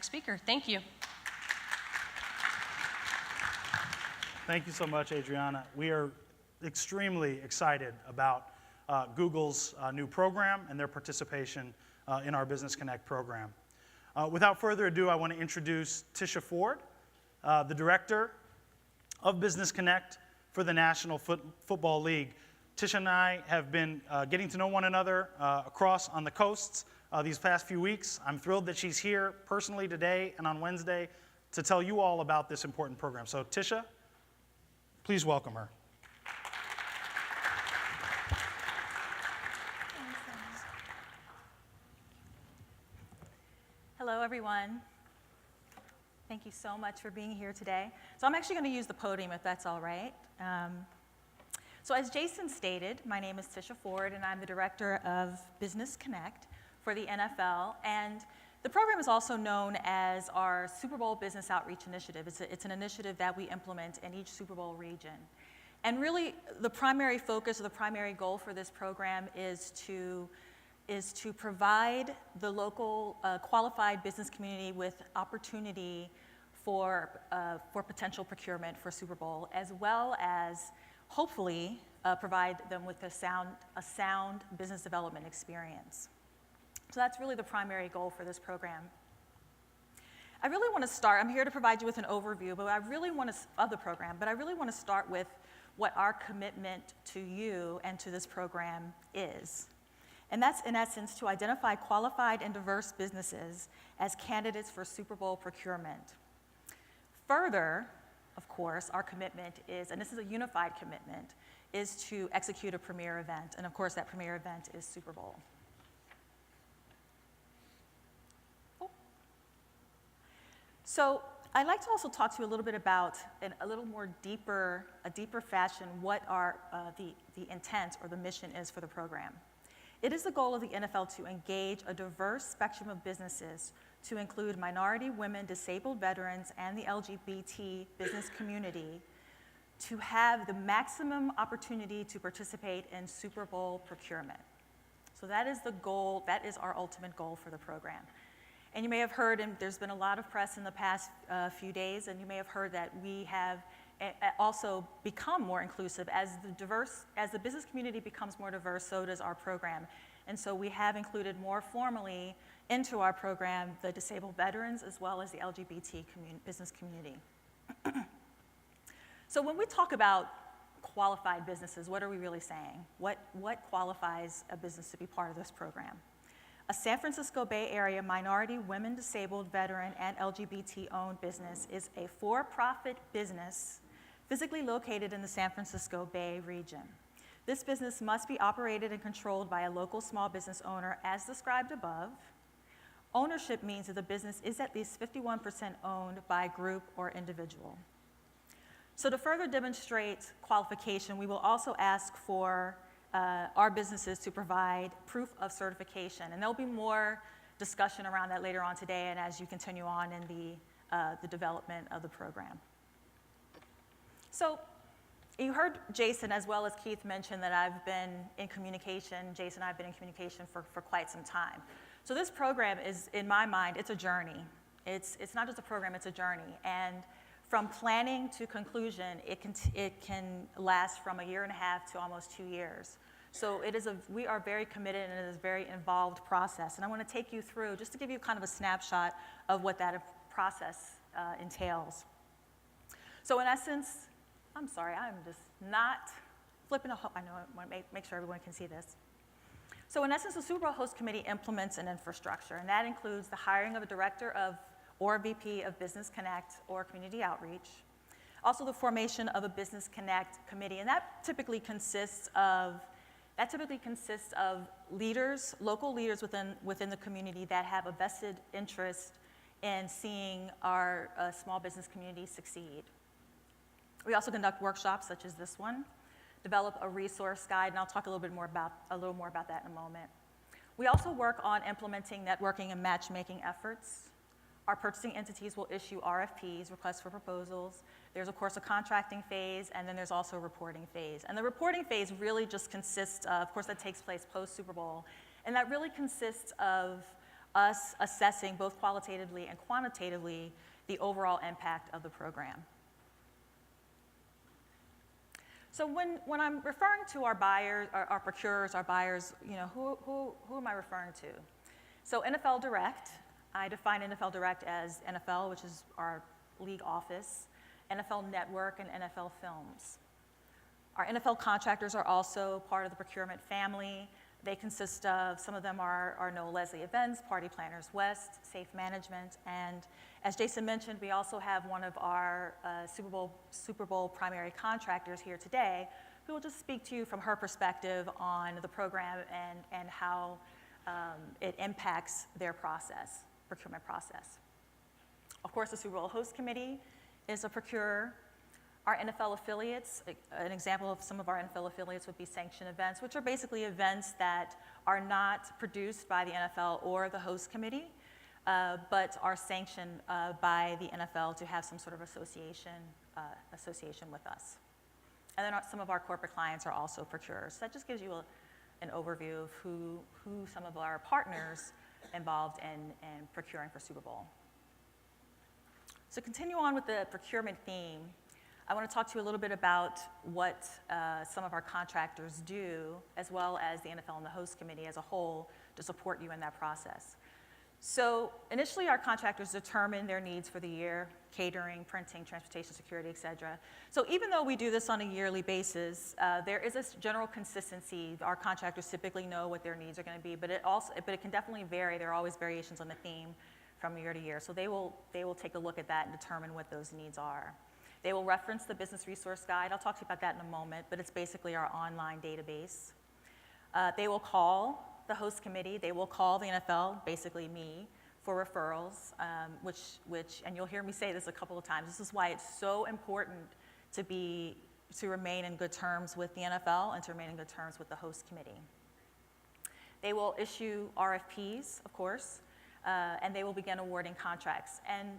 speaker. Thank you. Thank you so much, Adriana. We are extremely excited about Google's new program and their participation in our Business Connect program. Without further ado, I want to introduce Tisha Ford, the Director of Business Connect for the National Football League. Tisha and I have been getting to know one another across on the coasts these past few weeks. I'm thrilled that she's here personally today and on Wednesday to tell you all about this important program. So Tisha, please welcome her. Hello, everyone. Thank you so much for being here today. So I'm actually going to use the podium if that's all right. So as Jason stated, my name is Tisha Ford, and I'm the Director of Business Connect for the NFL. And the program is also known as our Super Bowl Business Outreach Initiative. It's an initiative that we implement in each Super Bowl region. And really, the primary focus or the primary goal for this program is to provide the local qualified business community with opportunity for potential procurement for Super Bowl, as well as hopefully provide them with a sound business development experience. So that's really the primary goal for this program. I really want to start, I'm here to provide you with an overview of the program, but I really want to start with what our commitment to you and to this program is. And that's, in essence, to identify qualified and diverse businesses as candidates for Super Bowl procurement. Further, of course, our commitment is, and this is a unified commitment, is to execute a premier event. And of course, that premier event is Super Bowl. So I'd like to also talk to you a little bit about, in a little more deeper fashion, what the intent or the mission is for the program. It is the goal of the NFL to engage a diverse spectrum of businesses to include minority, women, disabled veterans, and the LGBT business community to have the maximum opportunity to participate in Super Bowl procurement. So that is the goal, that is our ultimate goal for the program. And you may have heard, and there's been a lot of press in the past few days, and you may have heard that we have also become more inclusive. As the business community becomes more diverse, so does our program. And so we have included more formally into our program the disabled veterans as well as the LGBT business community. So when we talk about qualified businesses, what are we really saying? What qualifies a business to be part of this program? A San Francisco Bay Area minority, women, disabled, veteran, and LGBT-owned business is a for-profit business physically located in the San Francisco Bay region. This business must be operated and controlled by a local small business owner as described above. Ownership means that the business is at least 51% owned by a group or individual. So to further demonstrate qualification, we will also ask for our businesses to provide proof of certification. And there'll be more discussion around that later on today and as you continue on in the development of the program. So you heard Jason as well as Keith mention that I've been in communication, Jason and I have been in communication for quite some time. So this program is, in my mind, it's a journey. It's not just a program, it's a journey. And from planning to conclusion, it can last from 1.5 years to almost 2 years. So we are very committed, and it is a very involved process. And I want to take you through, just to give you kind of a snapshot of what that process entails. So in essence, I'm sorry, I'm just not flipping I know, I want to make sure everyone can see this. So in essence, the Super Bowl host committee implements an infrastructure, and that includes the hiring of a director or VP of Business Connect or Community Outreach. Also the formation of a Business Connect committee, and that typically consists of leaders, local leaders within the community that have a vested interest in seeing our small business community succeed. We also conduct workshops such as this one, develop a resource guide, and I'll talk a little more about that in a moment. We also work on implementing networking and matchmaking efforts. Our purchasing entities will issue RFPs, requests for proposals. There's, of course, a contracting phase, and then there's also a reporting phase. And the reporting phase really just consists of course, that takes place post-Super Bowl, and that really consists of us assessing both qualitatively and quantitatively the overall impact of the program. So when I'm referring to our buyers, our procurers, our buyers, who am I referring to? So NFL Direct, I define NFL Direct as NFL, which is our league office, NFL Network, and NFL Films. Our NFL contractors are also part of the procurement family. They consist of, some of them are Noah Leslie Events, Party Planners West, Safe Management, and as Jason mentioned, we also have one of our Super Bowl primary contractors here today who will just speak to you from her perspective on the program and how it impacts their process, procurement process. Of course, the Super Bowl host committee is a procurer. Our NFL affiliates, an example of some of our NFL affiliates would be sanctioned events, which are basically events that are not produced by the NFL or the host committee, but are sanctioned by the NFL to have some sort of association with us. And then some of our corporate clients are also procurers. So that just gives you an overview of who some of our partners involved in procuring for Super Bowl. So continue on with the procurement theme. I want to talk to you a little bit about what some of our contractors do, as well as the NFL and the host committee as a whole, to support you in that process. So initially, our contractors determine their needs for the year: catering, printing, transportation, security, et cetera. So even though we do this on a yearly basis, there is a general consistency. Our contractors typically know what their needs are going to be, but it can definitely vary. There are always variations on the theme from year to year. So they will take a look at that and determine what those needs are. They will reference the business resource guide. I'll talk to you about that in a moment, but it's basically our online database. They will call the host committee. They will call the NFL, basically me, for referrals, and you'll hear me say this a couple of times. This is why it's so important to remain in good terms with the NFL and to remain in good terms with the host committee. They will issue RFPs, of course, and they will begin awarding contracts. And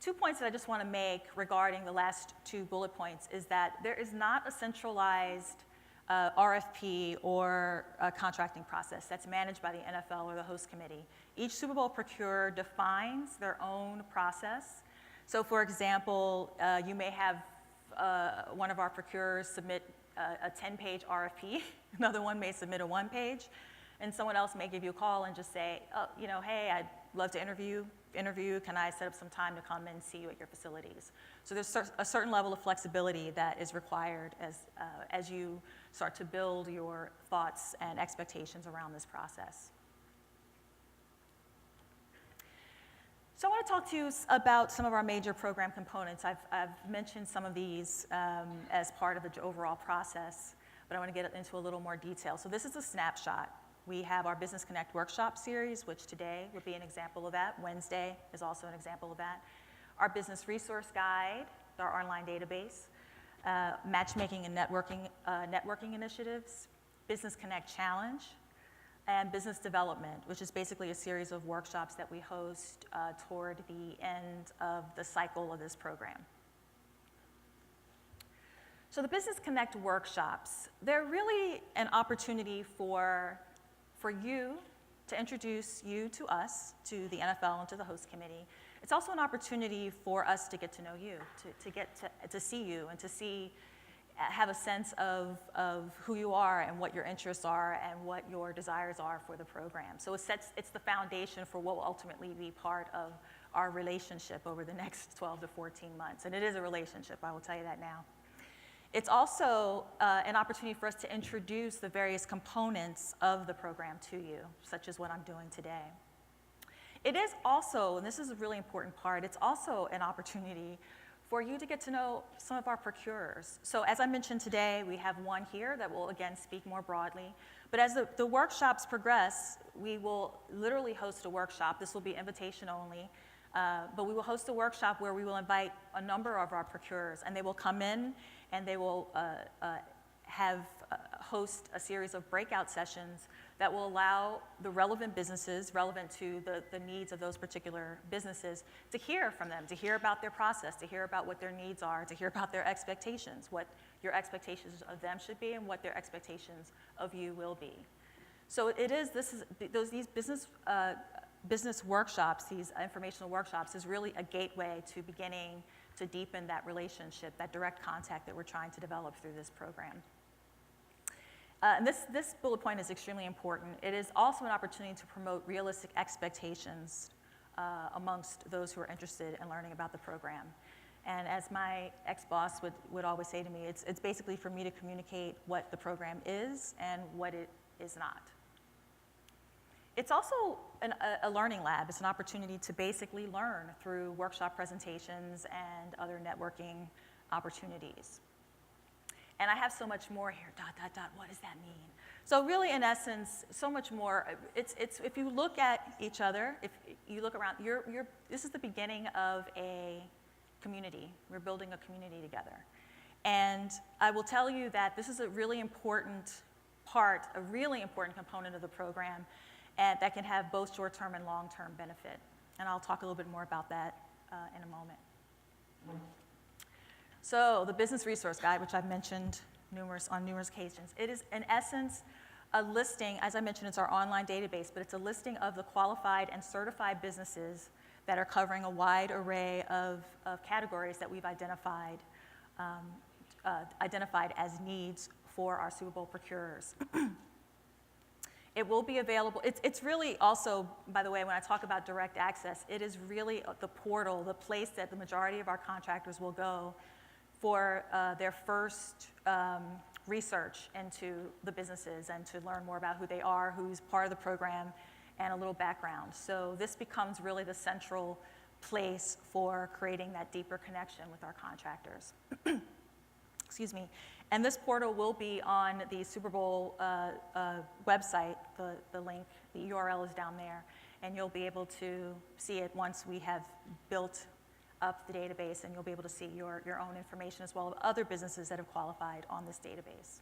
2 points that I just want to make regarding the last 2 bullet points is that there is not a centralized RFP or a contracting process that's managed by the NFL or the host committee. Each Super Bowl procurer defines their own process. So for example, you may have one of our procurers submit a 10-page RFP, another one may submit a 1-page, and someone else may give you a call and just say, hey, I'd love to interview, can I set up some time to come and see you at your facilities? So there's a certain level of flexibility that is required as you start to build your thoughts and expectations around this process. So I want to talk to you about some of our major program components. I've mentioned some of these as part of the overall process, but I want to get into a little more detail. So this is a snapshot. We have our Business Connect workshop series, which today would be an example of that. Wednesday is also an example of that. Our business resource guide, our online database, matchmaking and networking initiatives, Business Connect Challenge, and business development, which is basically a series of workshops that we host toward the end of the cycle of this program. So the Business Connect workshops, they're really an opportunity for you to introduce you to us, to the NFL and to the host committee. It's also an opportunity for us to get to know you, to get to see you and to have a sense of who you are and what your interests are and what your desires are for the program. So it's the foundation for what will ultimately be part of our relationship over the next 12 to 14 months. And it is a relationship, I will tell you that now. It's also an opportunity for us to introduce the various components of the program to you, such as what I'm doing today. It is also, and this is a really important part, it's also an opportunity for you to get to know some of our procurers. So as I mentioned today, we have one here that will, again, speak more broadly. But as the workshops progress, we will literally host a workshop. This will be invitation only. But we will host a workshop where we will invite a number of our procurers, and they will come in and they will host a series of breakout sessions that will allow the relevant businesses, relevant to the needs of those particular businesses, to hear from them, to hear about their process, to hear about what their needs are, to hear about their expectations, what your expectations of them should be and what their expectations of you will be. So these business business workshops, these informational workshops, is really a gateway to beginning to deepen that relationship, that direct contact that we're trying to develop through this program. And this bullet point is extremely important. It is also an opportunity to promote realistic expectations amongst those who are interested in learning about the program. And as my ex-boss would always say to me, it's basically for me to communicate what the program is and what it is not. It's also a learning lab. It's an opportunity to basically learn through workshop presentations and other networking opportunities. And I have so much more here, ... what does that mean? So really, in essence, so much more. It's if you look at each other, if you look around, this is the beginning of a community. We're building a community together. And I will tell you that this is a really important part, a really important component of the program, and that can have both short-term and long-term benefit. And I'll talk a little bit more about that in a moment. So the Business Resource Guide, which I've mentioned on numerous occasions, it is, in essence, a listing. As I mentioned, it's our online database, but it's a listing of the qualified and certified businesses that are covering a wide array of categories that we've identified as needs for our Super Bowl procurers. It will be available. It's really also, by the way, when I talk about direct access, it is really the portal, the place that the majority of our contractors will go for their first research into the businesses and to learn more about who they are, who's part of the program, and a little background. So this becomes really the central place for creating that deeper connection with our contractors. Excuse me. And this portal will be on the Super Bowl website. The link, the URL is down there, and you'll be able to see it once we have built up the database, and you'll be able to see your own information as well as other businesses that have qualified on this database.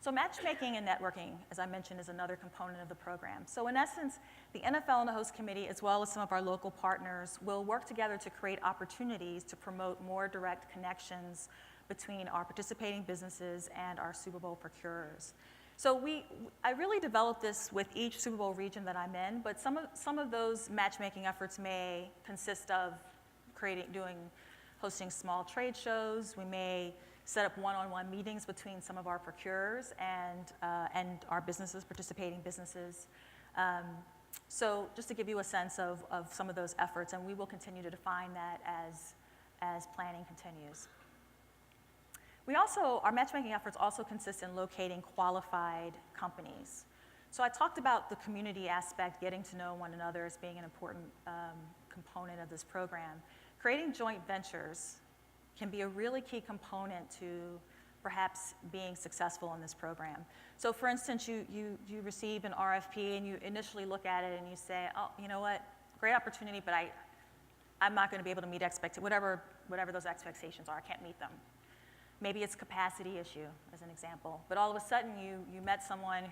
So matchmaking and networking, as I mentioned, is another component of the program. So in essence, the NFL and the host committee, as well as some of our local partners, will work together to create opportunities to promote more direct connections between our participating businesses and our Super Bowl procurers. So I really developed this with each Super Bowl region that I'm in, but some of those matchmaking efforts may consist of hosting small trade shows. We may set up one-on-one meetings between some of our procurers and our businesses, participating businesses. So just to give you a sense of some of those efforts, and we will continue to define that as planning continues. Our matchmaking efforts also consist in locating qualified companies. So I talked about the community aspect, getting to know one another as being an important component of this program. Creating joint ventures can be a really key component to perhaps being successful in this program. So for instance, you receive an RFP and you initially look at it and you say, oh, you know what, great opportunity, but I'm not going to be able to meet whatever those expectations are, I can't meet them. Maybe it's a capacity issue, as an example. But all of a sudden, you met someone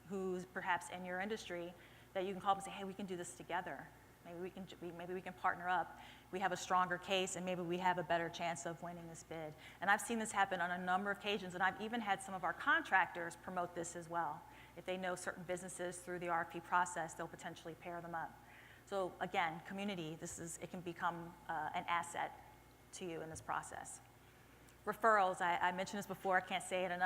who's perhaps in your industry that you can call up and say, hey, we can do this together. Maybe we can partner up. We have a stronger case, and maybe we have a better chance of winning this bid. And I've seen this happen on a number of occasions, and I've even had some of our contractors promote this as well. If they know certain businesses through the RFP process, they'll potentially pair them up. So again, community, it can become an asset to you in this process. Referrals, I mentioned this before, I can't say it enough.